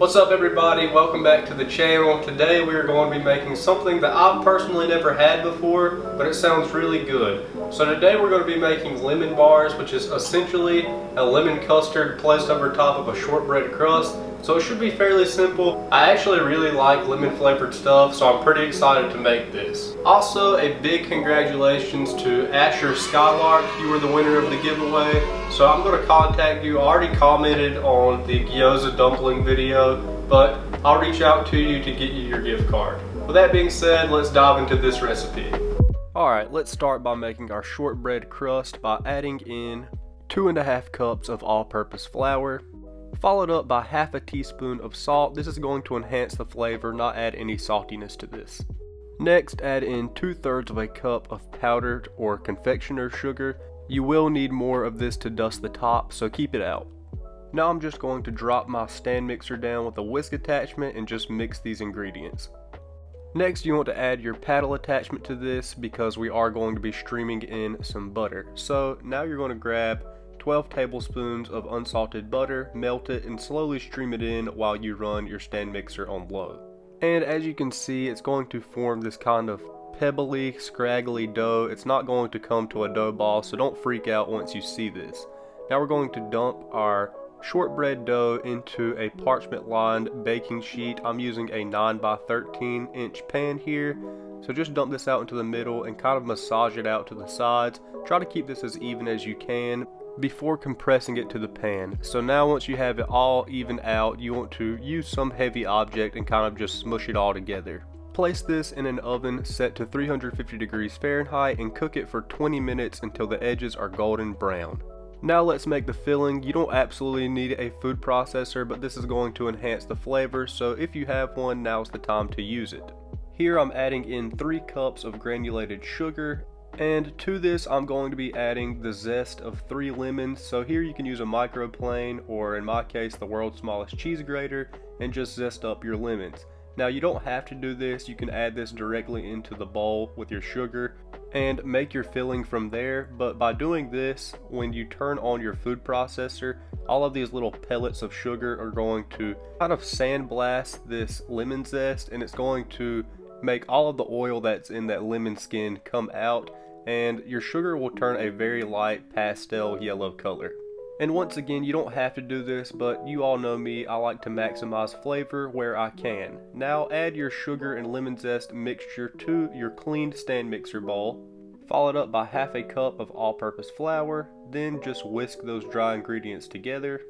What's up everybody, welcome back to the channel. Today we are going to be making something that I've personally never had before, but it sounds really good. So today we're going to be making lemon bars, which is essentially a lemon custard placed over top of a shortbread crust. So it should be fairly simple. I actually really like lemon flavored stuff, so I'm pretty excited to make this. Also, a big congratulations to Asher Skylark. You were the winner of the giveaway. So I'm going to contact you. I already commented on the gyoza dumpling video, but I'll reach out to you to get you your gift card. With that being said, let's dive into this recipe. Alright, let's start by making our shortbread crust by adding in 2.5 cups of all-purpose flour, followed up by half a teaspoon of salt. This is going to enhance the flavor, not add any saltiness to this. Next, add in 2/3 of a cup of powdered or confectioner's sugar. You will need more of this to dust the top, so keep it out. Now I'm just going to drop my stand mixer down with a whisk attachment and just mix these ingredients. Next, you want to add your paddle attachment to this because we are going to be streaming in some butter. So now you're going to grab 12 tablespoons of unsalted butter, melt it, and slowly stream it in while you run your stand mixer on low. And as you can see, it's going to form this kind of pebbly, scraggly dough. It's not going to come to a dough ball, so don't freak out once you see this. Now we're going to dump our shortbread dough into a parchment lined baking sheet. I'm using a 9 by 13 inch pan here. So just dump this out into the middle and kind of massage it out to the sides. Try to keep this as even as you can before compressing it to the pan. So now once you have it all even out, you want to use some heavy object and kind of just smush it all together. Place this in an oven set to 350 degrees Fahrenheit and cook it for 20 minutes until the edges are golden brown. Now let's make the filling. You don't absolutely need a food processor, but this is going to enhance the flavor, so if you have one, now's the time to use it. Here I'm adding in 3 cups of granulated sugar, and to this I'm going to be adding the zest of 3 lemons. So here you can use a microplane, or in my case the world's smallest cheese grater, and just zest up your lemons. Now you don't have to do this, you can add this directly into the bowl with your sugar and make your filling from there, but by doing this, when you turn on your food processor, all of these little pellets of sugar are going to kind of sandblast this lemon zest, and it's going to make all of the oil that's in that lemon skin come out, and your sugar will turn a very light pastel yellow color. And once again, you don't have to do this, but you all know me, I like to maximize flavor where I can. Now add your sugar and lemon zest mixture to your cleaned stand mixer bowl, followed up by half a cup of all-purpose flour, then just whisk those dry ingredients together.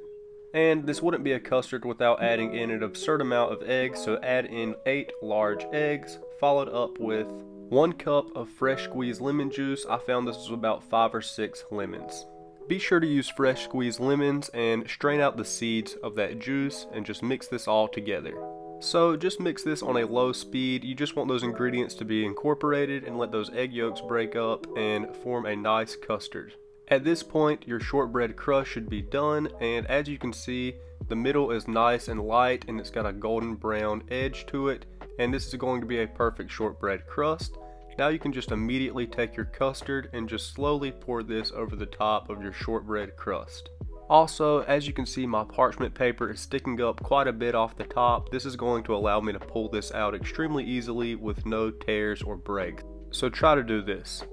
And this wouldn't be a custard without adding in an absurd amount of eggs, so add in 8 large eggs, followed up with 1 cup of fresh squeezed lemon juice. I found this was about 5 or 6 lemons. Be sure to use fresh squeezed lemons and strain out the seeds of that juice and just mix this all together. So just mix this on a low speed. You just want those ingredients to be incorporated and let those egg yolks break up and form a nice custard. At this point, your shortbread crust should be done, and as you can see, the middle is nice and light and it's got a golden brown edge to it, and this is going to be a perfect shortbread crust. Now you can just immediately take your custard and just slowly pour this over the top of your shortbread crust. Also, as you can see, my parchment paper is sticking up quite a bit off the top. This is going to allow me to pull this out extremely easily with no tears or breaks. So try to do this.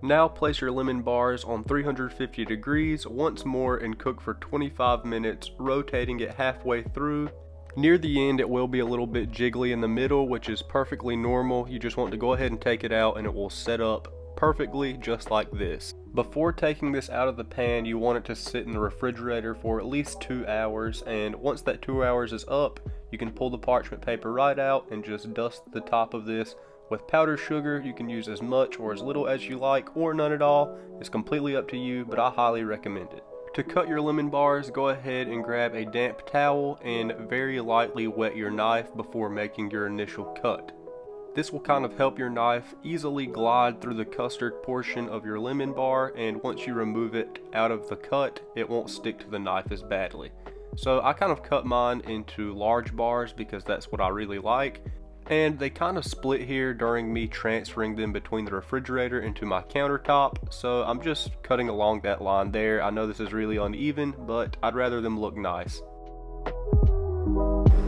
Now place your lemon bars on 350 degrees once more and cook for 25 minutes, rotating it halfway through. Near the end, it will be a little bit jiggly in the middle, which is perfectly normal. You just want to go ahead and take it out and it will set up perfectly just like this. Before taking this out of the pan, you want it to sit in the refrigerator for at least 2 hours, and once that 2 hours is up, you can pull the parchment paper right out and just dust the top of this with powdered sugar. You can use as much or as little as you like, or none at all. It's completely up to you, but I highly recommend it. To cut your lemon bars, go ahead and grab a damp towel and very lightly wet your knife before making your initial cut. This will kind of help your knife easily glide through the custard portion of your lemon bar, and once you remove it out of the cut, it won't stick to the knife as badly. So I kind of cut mine into large bars because that's what I really like. And they kind of split here during me transferring them between the refrigerator into my countertop, so I'm just cutting along that line there. I know this is really uneven, but I'd rather them look nice.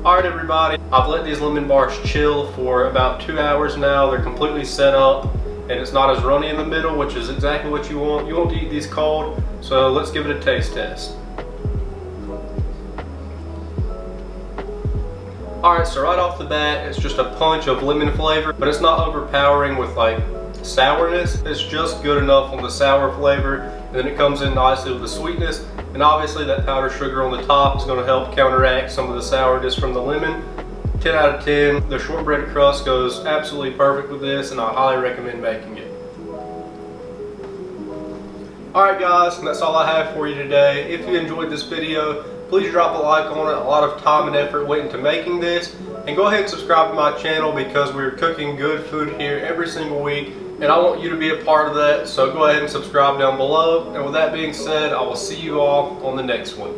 Alright everybody, I've let these lemon bars chill for about 2 hours now. They're completely set up and it's not as runny in the middle, which is exactly what you want. You want to eat these cold, so let's give it a taste test. Alright, so right off the bat, it's just a punch of lemon flavor, but it's not overpowering with like sourness. It's just good enough on the sour flavor, and then it comes in nicely with the sweetness, and obviously that powdered sugar on the top is going to help counteract some of the sourness from the lemon. 10 out of 10. The shortbread crust goes absolutely perfect with this, and I highly recommend making it. Alright guys, that's all I have for you today. If you enjoyed this video, please drop a like on it. A lot of time and effort went into making this. And go ahead and subscribe to my channel because we're cooking good food here every single week. And I want you to be a part of that. So go ahead and subscribe down below. And with that being said, I will see you all on the next one.